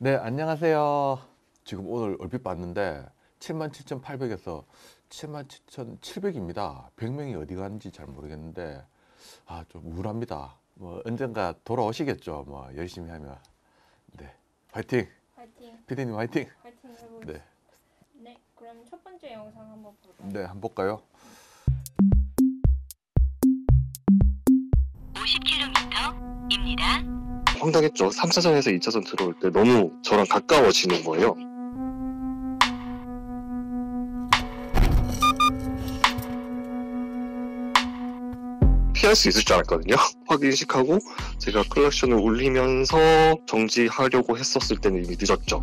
네, 안녕하세요. 지금 오늘 얼핏 봤는데 77,800에서 77,700입니다. 100명이 어디 갔는지 잘 모르겠는데 좀 우울합니다. 뭐 언젠가 돌아오시겠죠. 뭐 열심히 하면. 네, 화이팅. 파이팅. 피디님 화이팅. 파이팅 해보겠습니다. 네, 네, 그럼 첫 번째 영상 한번 볼까요? 네, 한번 볼까요? 50km입니다. 황당했죠. 3차선에서 2차선 들어올 때 너무 저랑 가까워지는 거예요. 피할 수 있을 줄 알았거든요. 확인식하고 제가 클락션을 울리면서 정지하려고 했었을 때는 이미 늦었죠.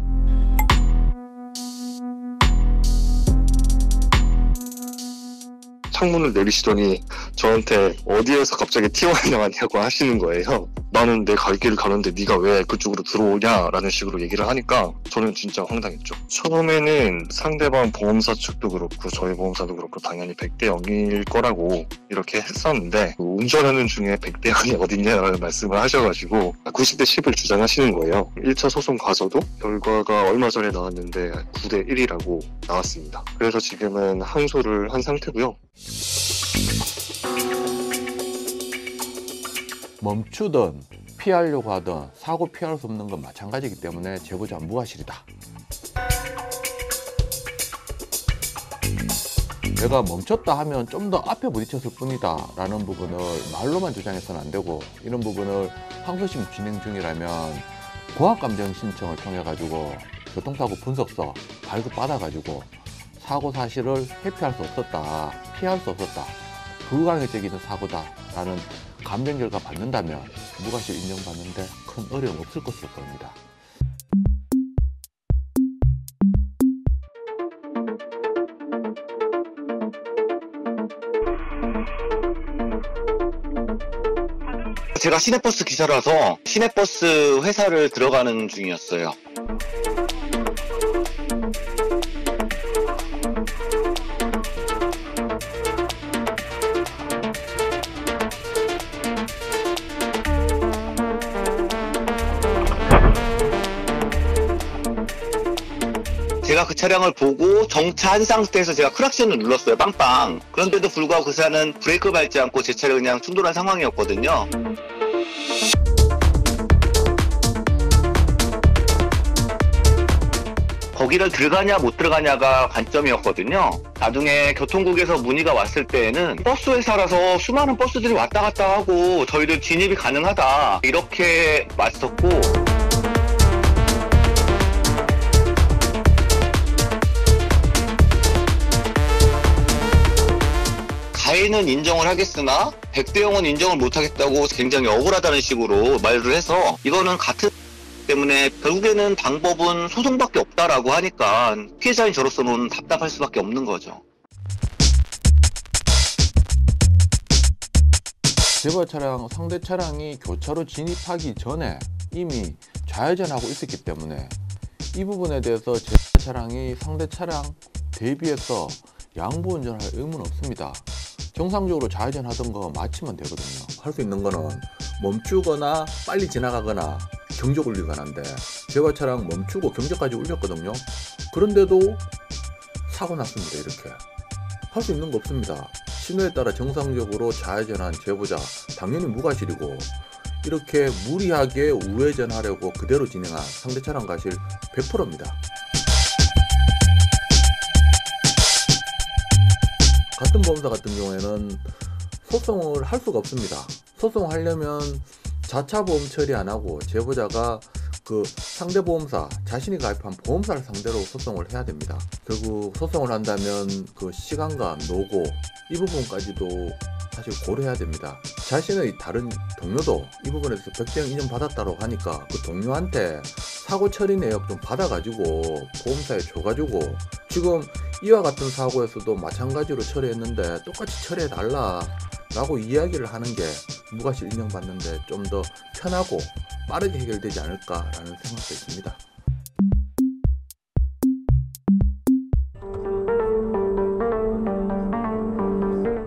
창문을 내리시더니 저한테 어디에서 갑자기 튀어나왔냐고 하시는 거예요. 나는 내 갈 길을 가는데 네가 왜 그쪽으로 들어오냐라는 식으로 얘기를 하니까 저는 진짜 황당했죠. 처음에는 상대방 보험사 측도 그렇고 저희 보험사도 그렇고 당연히 100대 0일 거라고 이렇게 했었는데 운전하는 중에 100대 0이 어딨냐라는 말씀을 하셔가지고 90대 10을 주장하시는 거예요. 1차 소송 가서도 결과가 얼마 전에 나왔는데 9대 1이라고 나왔습니다. 그래서 지금은 항소를 한 상태고요. 멈추든 피하려고 하든 사고 피할 수 없는 건 마찬가지이기 때문에 제보자 무과실이다. 내가 멈췄다 하면 좀 더 앞에 부딪혔을 뿐이다 라는 부분을 말로만 주장해서는 안 되고, 이런 부분을 항소심 진행 중이라면 고압감정 신청을 통해 가지고 교통사고 분석서 발급 받아 가지고 사고 사실을 회피할 수 없었다, 피할 수 없었다, 불가항력적인 사고다 라는 감정 결과 받는다면 무과실 인정받는데 큰 어려움 없을 것으로 보입니다. 제가 시내버스 기사라서 시내버스 회사를 들어가는 중이었어요. 제가 그 차량을 보고 정차한 상태에서 제가 크락션을 눌렀어요. 빵빵. 그런데도 불구하고 그 사람은 브레이크 밟지 않고 제 차를 그냥 충돌한 상황이었거든요. 거기를 들어가냐 못 들어가냐가 관점이었거든요. 나중에 교통국에서 문의가 왔을 때에는 버스 회사라서 수많은 버스들이 왔다 갔다 하고 저희들 진입이 가능하다 이렇게 왔었고, 가해는 인정을 하겠으나 100대 0은 인정을 못하겠다고 굉장히 억울하다는 식으로 말을 해서, 이거는 같은 때문에 결국에는 방법은 소송밖에 없다라고 하니까 피해자인 저로서는 답답할 수밖에 없는 거죠. 제보 차량, 상대 차량이 교차로 진입하기 전에 이미 좌회전하고 있었기 때문에 이 부분에 대해서 제보 차량이 상대 차량 대비해서 양보 운전할 의무는 없습니다. 정상적으로 좌회전하던 거 마치면 되거든요. 할 수 있는 거는 멈추거나 빨리 지나가거나 경적 울리기 관한데, 제보 차량 멈추고 경적까지 울렸거든요. 그런데도 사고 났습니다. 이렇게 할 수 있는 거 없습니다. 신호에 따라 정상적으로 좌회전한 제보자 당연히 무과실이고, 이렇게 무리하게 우회전하려고 그대로 진행한 상대 차량 과실 100%입니다. 같은 보험사 같은 경우에는 소송을 할 수가 없습니다. 소송하려면 자차 보험 처리 안 하고 제보자가 그 상대 보험사, 자신이 가입한 보험사를 상대로 소송을 해야 됩니다. 결국 소송을 한다면 그 시간과 노고 이 부분까지도 사실 고려해야 됩니다. 자신의 다른 동료도 이 부분에 대해서 100대 0 인정받았다고 하니까 그 동료한테 사고 처리 내역 좀 받아가지고 보험사에 줘가지고, 지금 이와 같은 사고에서도 마찬가지로 처리했는데 똑같이 처리해달라 라고 이야기를 하는 게 무과실 인정받는데 좀 더 편하고 빠르게 해결되지 않을까라는 생각도 있습니다.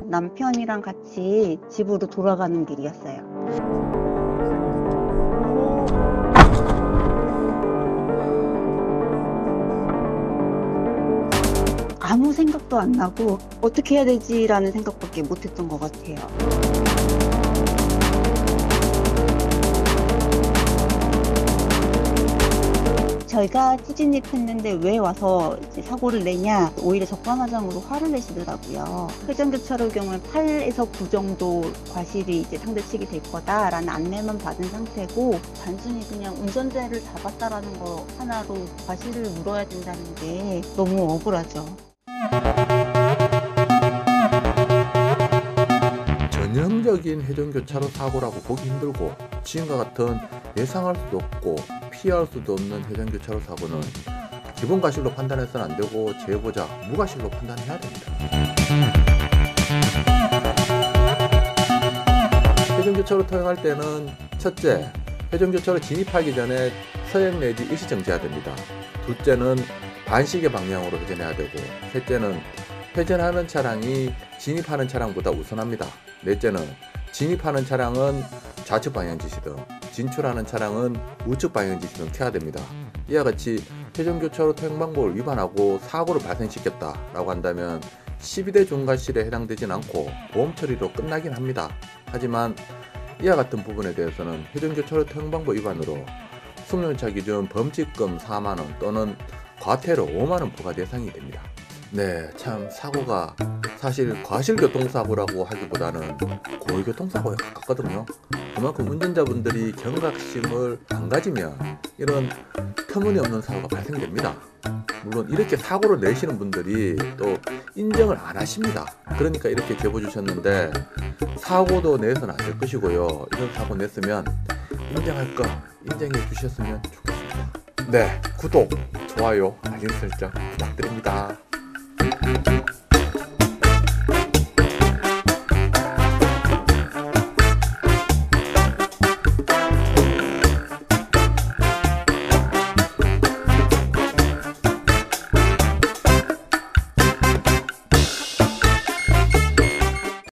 남편이랑 같이 집으로 돌아가는 길이었어요. 아무 생각도 안 나고 어떻게 해야 되지라는 생각밖에 못했던 것 같아요. 저희가 추진입했는데 왜 와서 이제 사고를 내냐, 오히려 적반하장으로 화를 내시더라고요. 회전교차로 경우에 8에서 9 정도 과실이 이제 상대 측이 될 거다라는 안내만 받은 상태고, 단순히 그냥 운전대를 잡았다라는 거 하나로 과실을 물어야 된다는 게 너무 억울하죠. 전형적인 회전교차로 사고라고 보기 힘들고, 지금과 같은 예상할 수도 없고 피할 수도 없는 회전교차로 사고는 기본 과실로 판단해서는 안 되고 제보자 무과실로 판단해야 됩니다. 회전교차로 통행할 때는 첫째, 회전교차로 진입하기 전에 서행 내지 일시 정지해야 됩니다. 둘째는 반시계 방향으로 회전해야 되고, 셋째는 회전하는 차량이 진입하는 차량보다 우선합니다. 넷째는 진입하는 차량은 좌측 방향지시등, 진출하는 차량은 우측 방향지시등 켜야 됩니다. 이와 같이 회전교차로 통행 방법을 위반하고 사고를 발생시켰다라고 한다면 12대 중과실에 해당되진 않고 보험 처리로 끝나긴 합니다. 하지만 이와 같은 부분에 대해서는 회전교차로 통행 방법 위반으로 승용차 기준 범칙금 4만원 또는 과태료 5만원 부과 대상이 됩니다. 네, 참 사고가 사실 과실교통사고라고 하기보다는 고의교통사고에 가깝거든요. 그만큼 운전자분들이 경각심을 안 가지면 이런 터무니없는 사고가 발생됩니다. 물론 이렇게 사고를 내시는 분들이 또 인정을 안 하십니다. 그러니까 이렇게 제보 주셨는데, 사고도 내서는 안 될 것이고요. 이런 사고 냈으면 인정할 거 인정해 주셨으면 좋겠습니다. 네, 구독, 좋아요, 알림 설정 부탁드립니다.